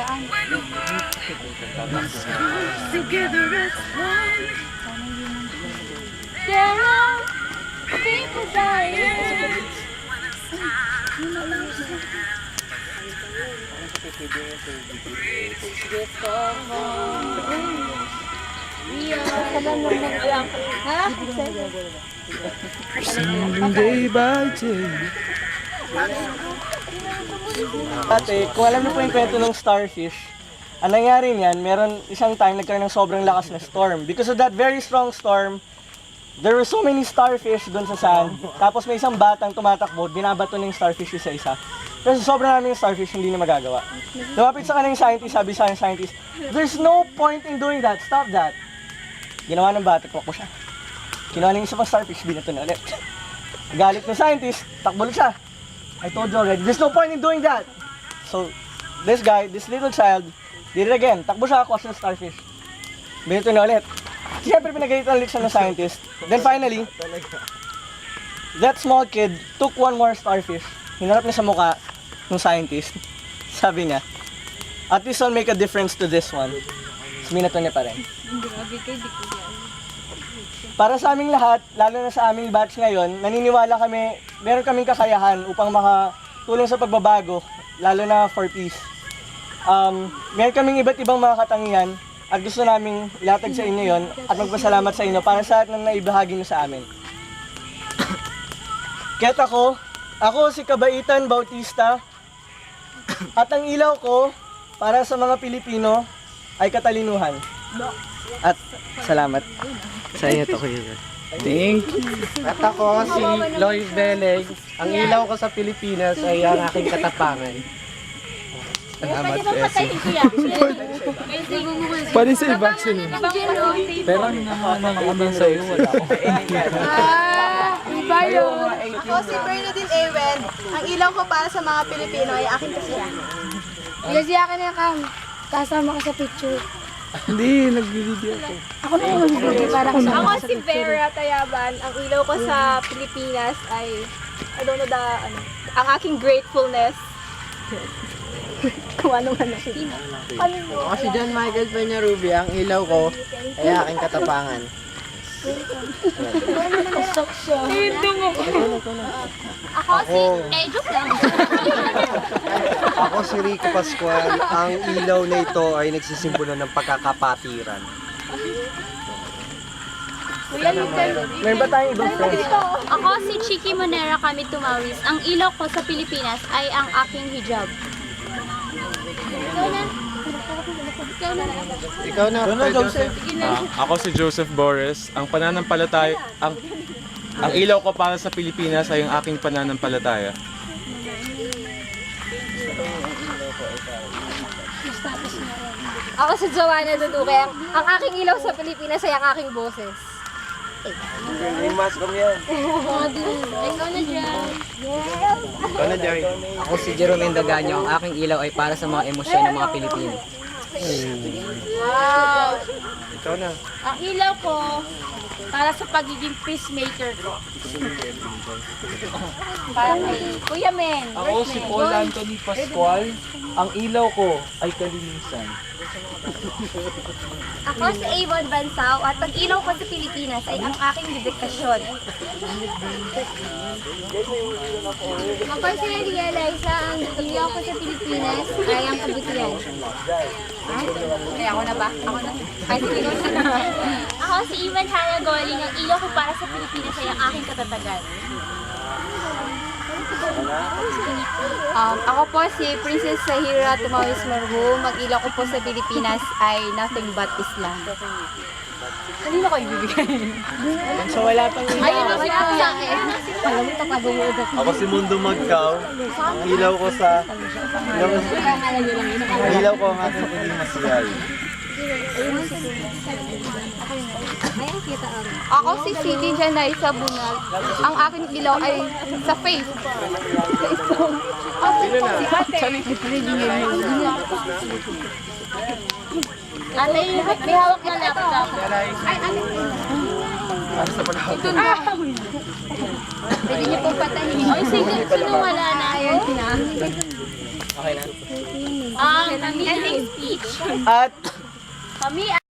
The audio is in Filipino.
Saan? Together as one. There are people dying. Day by day. Ate, kung alam niyo po yung kwento ng starfish, ang nangyari niyan, meron isang time nagkaroon ng sobrang lakas na storm. Because of that very strong storm, there were so many starfish doon sa sand. Tapos may isang batang tumatakbo, binabato ng starfish isa-isa. Kasi sobrang namin yung starfish, hindi na magagawa. Lumapit sa kanang scientist, sabi sa scientist, there's no point in doing that, stop that. Ginawa ng bata, tumakbo siya. Kinuha ng isa pang starfish, binato na ulit. Galit ng scientist, takbo ulit siya. I told you already, there's no point in doing that. So, this guy, this little child, did it again. Takbo siya, kuha siya ng starfish. Binato na ulit. Siyempre, pinagalitan ulit siya ng scientist. Then finally, that small kid took one more starfish. Hinarap niya sa mukha ng scientist. Sabi niya, at least I'll make a difference to this one. So, binato niya pa rin. Para sa aming lahat, lalo na sa aming batch ngayon, naniniwala kami, meron kaming kakayahan upang makatulong sa pagbabago, lalo na for peace. Meron kaming iba't ibang mga katangian at gusto naming ilatag sa inyo yon at magpasalamat sa inyo para sa lahat ng naibahagi niyo sa amin. Kaya't ako si Kabaitan Bautista at ang ilaw ko para sa mga Pilipino ay katalinuhan. At salamat. Sa inyo to, Kuya. Thank you. At ako si Lois Beleg. Ang ilaw ko sa Pilipinas ay ang aking katapangan. Salamat, Bessie. Pwede sa iba, sino? Pero ano naman naman sa iyo, wala ako. Iba yun. Ako si Bernadine Ewen. Ang ilaw ko para sa mga Pilipino ay aking kasiyahan. Kasi akin na kang kasama ka sa picture. Hindi, nag-video ako. Ako na yung video para kasama Ako ka sa si picture. Vera Tayaban. Ang ilaw ko sa Pilipinas ay, I don't know ang aking gratefulness. Kung ano man Ako si John Michael Peñarubia. Ang ilaw ko ay aking katapangan. Ako si Rico Pascual. Ang ilaw na ito ay nagsisimbolo ng pagkakapatiran. Meron ba tayong ibang friends? Ako si Chiki Monera kami tumawis. Ang ilaw ko sa Pilipinas ay ang aking hijab. Ikaw na, Joseph. Ako si Joseph Boris. Ang pananampalataya, ang ilaw ko para sa Pilipinas ay ang aking pananampalataya. Ako si Joanna Duduque. Ang aking ilaw sa Pilipinas ay ang aking boses. May mask kami yan. Ikaw na dyan. Ikaw na, Jerry. Ako si Jerome Indaganyo. Ang aking ilaw ay para sa mga emosyon ng mga Pilipino. Wow! Ikaw na. Ang ilaw ko para sa pagiging peacemaker ko. Para kay Kuya Men. Ako si Paul Anthony Pascual. Ang ilaw ko ay kalinisan. Ako si Avon Bansao at ang ilaw ko sa Pilipinas ay ang aking dedikasyon. Ako si Elia Liza. Ang ilaw ko sa Pilipinas ay ang kabutihan. Ay, ako na ba? Ako na. Ay, sige ko na. Ako si Ivan Haragoling. Ang ilaw ko para sa Pilipinas ay ang aking katatagan. Ako po si Princess Sahira Tumawis Marhu. Mag-ilaw ko po sa Pilipinas ay nothing but Islam. Kanino ko ibibigay? So wala pang Ayun ang si Kuya. Alam mo, tapago mo ugat. Ako si Mundo Magkaw. Ang ilaw ko sa... Ang ilaw ko ang aking puling masiyay. Ako si City Janay sa Bunal. Ang aking ilaw ay sa faith. Si Ate. Ate, may hawak na laptop. Ay, ano? Ito na. Pwede niyo pong patayin. Ay, sige, sino wala na? Ayan na. Okay na. ending speech. At Kami